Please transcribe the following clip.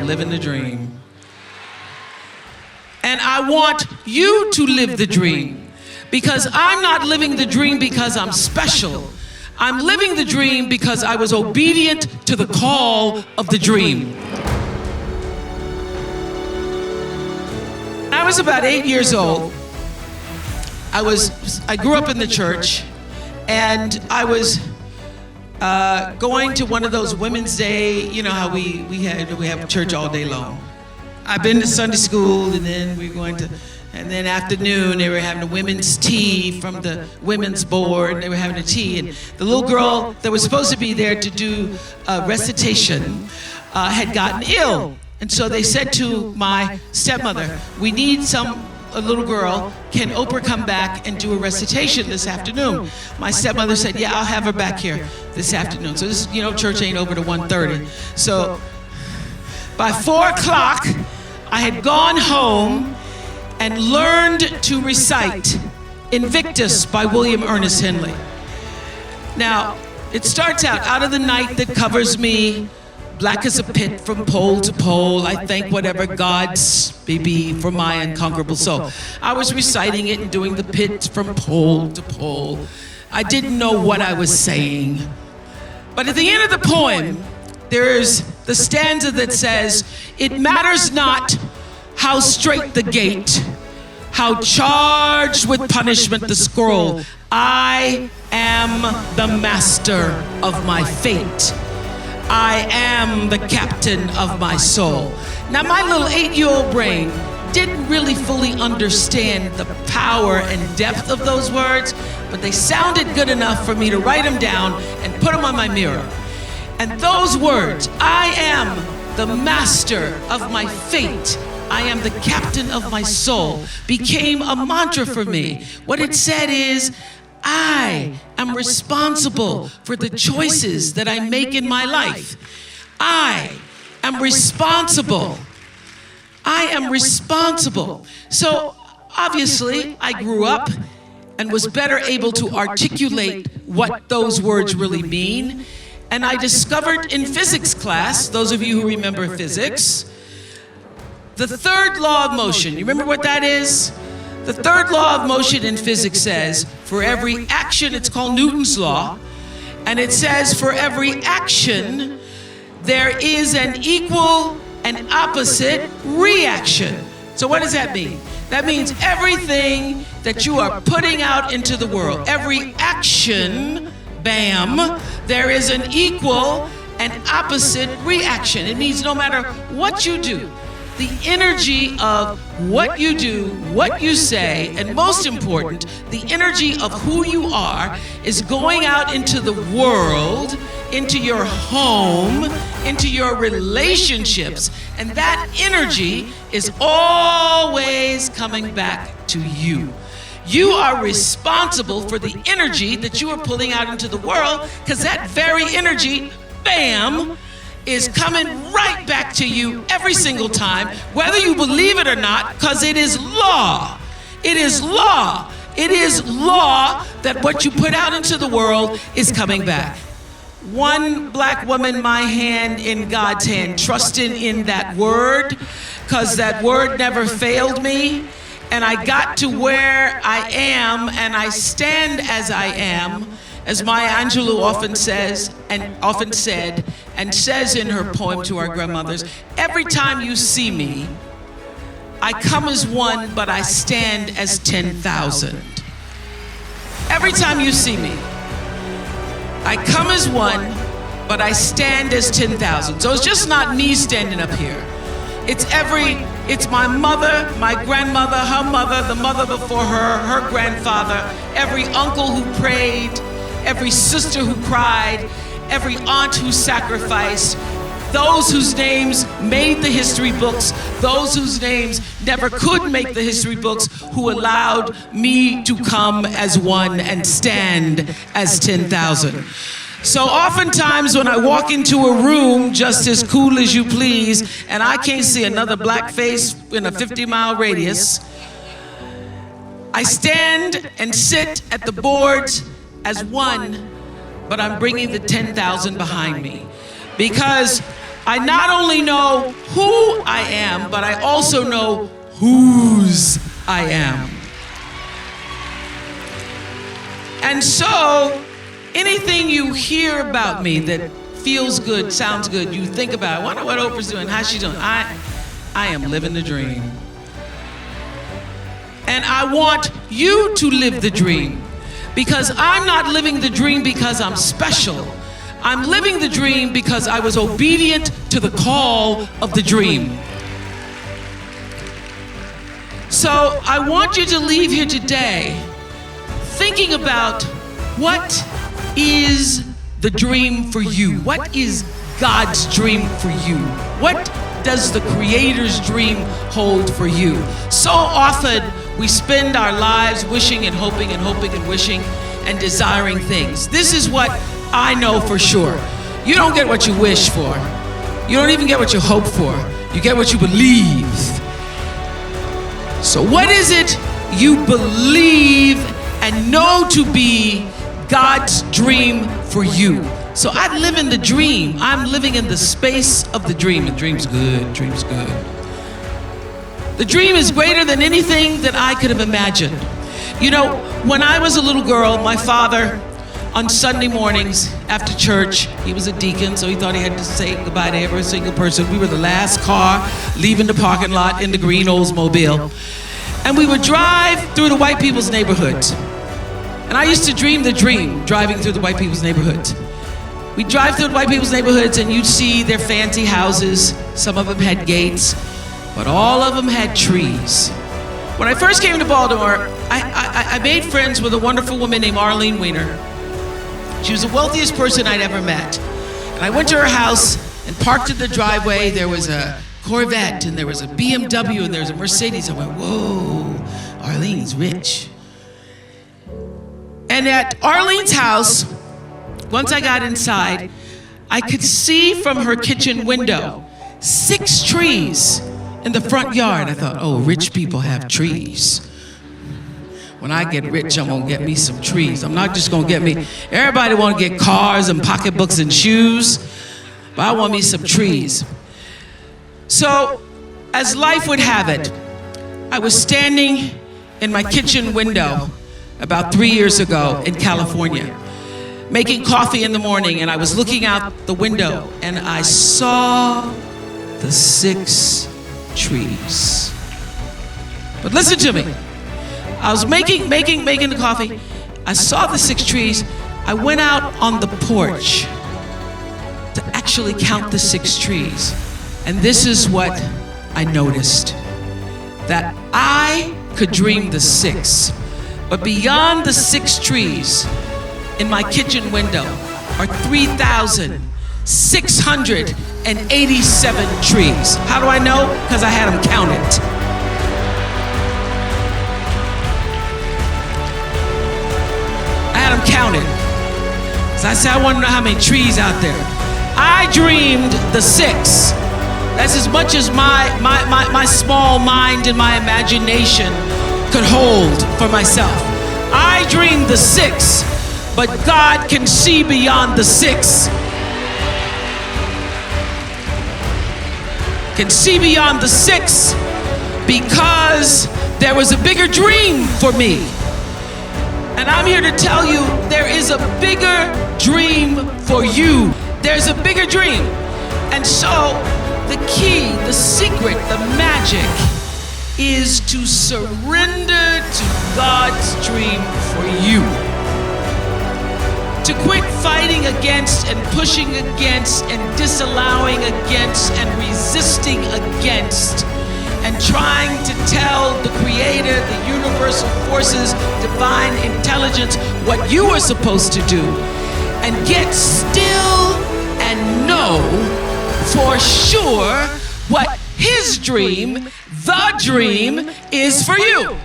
living the dream. And I want you to live the dream, because I'm not living the dream because I'm special. I'm living the dream because I was obedient to the call of the dream. I was about 8 years old. I grew up in the church, and I was going to one of those Women's Day, you know how we have church all day long. I've been to Sunday school, and then we were going to, and then afternoon they were having a women's tea from the women's board. They were having a tea, and the little girl that was supposed to be there to do a recitation had gotten ill. And so they said to my stepmother, we need a little girl, can Oprah come back and do a recitation this afternoon? My stepmother said, yeah, I'll have her back here this afternoon. So this, church ain't over to 1:30. So by 4 o'clock, I had gone home and learned to recite Invictus by William Ernest Henley. Now, it starts out of the night that covers me, black as a pit from pole to pole, I thank whatever gods may be for my unconquerable soul. I was reciting it and doing the pit from pole to pole. I didn't know what I was saying. But at the end of the poem, there's the stanza that says, it matters not how straight the gate, how charged with punishment the scroll, I am the master of my fate. I am the captain of my soul. Now, my little 8-year-old brain didn't really fully understand the power and depth of those words, but they sounded good enough for me to write them down and put them on my mirror. And those words, I am the master of my fate, I am the captain of my soul, became a mantra for me. What it said is, I am responsible for the choices that I make in my life. I am responsible. I am responsible. So obviously, I grew up and was better able to articulate what those words really mean. And I discovered in physics class, those of you who remember physics, the third law of motion. You remember what that is? The third law of motion in physics says, for every action, it's called Newton's law, and it says for every action, there is an equal and opposite reaction. So what does that mean? That means everything that you are putting out into the world, every action, bam, there is an equal and opposite reaction. It means no matter what you do, the energy of what you do, what you say, and most important, the energy of who you are is going out into the world, into your home, into your relationships, and that energy is always coming back to you. You are responsible for the energy that you are pulling out into the world, because that very energy, bam, is coming right back to you every single time, whether you believe it or not, because it is law. It is law. It is law that what you put out into the world is coming back. One black woman, my hand in God's hand, trusting in that word, because that word never failed me. And I got to where I am, and I stand as I am, as Maya Angelou often says, and often said, and says in her poem to our grandmothers, every time you see me, I come as one, but I stand as 10,000. Every time you see me, I come as one, but I stand as 10,000. So it's just not me standing up here. It's my mother, my grandmother, her mother, the mother before her, her grandfather, every uncle who prayed, every sister who cried, every aunt who sacrificed, those whose names made the history books, those whose names never could make the history books, who allowed me to come as one and stand as 10,000. So oftentimes when I walk into a room just as cool as you please, and I can't see another black face in a 50-mile radius, I stand and sit at the boards as one, but I'm bringing the 10,000 behind me. Because I not only know who I am, but I also know whose I am. And so, anything you hear about me that feels good, sounds good, you think about, I wonder what Oprah's doing, how's she doing? I am living the dream. And I want you to live the dream, because I'm not living the dream because I'm special. I'm living the dream because I was obedient to the call of the dream. So I want you to leave here today thinking about, what is the dream for you? What is God's dream for you? What does the Creator's dream hold for you? So often we spend our lives wishing and hoping and hoping and wishing and desiring things. This is what I know for sure. You don't get what you wish for. You don't even get what you hope for. You get what you believe. So what is it you believe and know to be God's dream for you? So I live in the dream. I'm living in the space of the dream. The dream's good. Dream's good. The dream is greater than anything that I could have imagined. You know, when I was a little girl, my father, on Sunday mornings after church, he was a deacon, so he thought he had to say goodbye to every single person. We were the last car leaving the parking lot in the green Oldsmobile. And we would drive through the white people's neighborhoods. And I used to dream the dream, driving through the white people's neighborhoods. We'd drive through the white people's neighborhoods and you'd see their fancy houses. Some of them had gates, but all of them had trees. When I first came to Baltimore, I made friends with a wonderful woman named Arlene Weiner. She was the wealthiest person I'd ever met. And I went to her house and parked in the driveway. There was a Corvette and there was a BMW and there was a Mercedes. I went, whoa, Arlene's rich. And at Arlene's house, once I got inside, I could see from her kitchen window 6 trees in the front yard. I thought, oh, rich people have trees. When I get rich, I'm gonna get me some trees. I'm not just gonna get me, everybody wanna get cars and pocketbooks and shoes, but I want me some trees. So, as life would have it, I was standing in my kitchen window about 3 years ago in California, making coffee in the morning, and I was looking out the window and I saw the 6 trees. But listen to me. I was making the coffee. I saw the 6 trees. I went out on the porch to actually count the 6 trees. And this is what I noticed. That I could dream the 6. But beyond the 6 trees in my kitchen window are 3,687 trees. How do I know? Because I had them counted. Counted. So I said, I want to know how many trees out there. I dreamed the 6. That's as much as my small mind and my imagination could hold for myself. I dreamed the 6, but God can see beyond the 6. Can see beyond the 6 because there was a bigger dream for me. And I'm here to tell you, there is a bigger dream for you. There's a bigger dream. And so, the key, the secret, the magic is to surrender to God's dream for you. To quit fighting against and pushing against and disallowing against and resisting against and trying to tell the Creator, the universal forces, divine intelligence, what you are supposed to do, and get still and know for sure what His dream, the dream, is for you.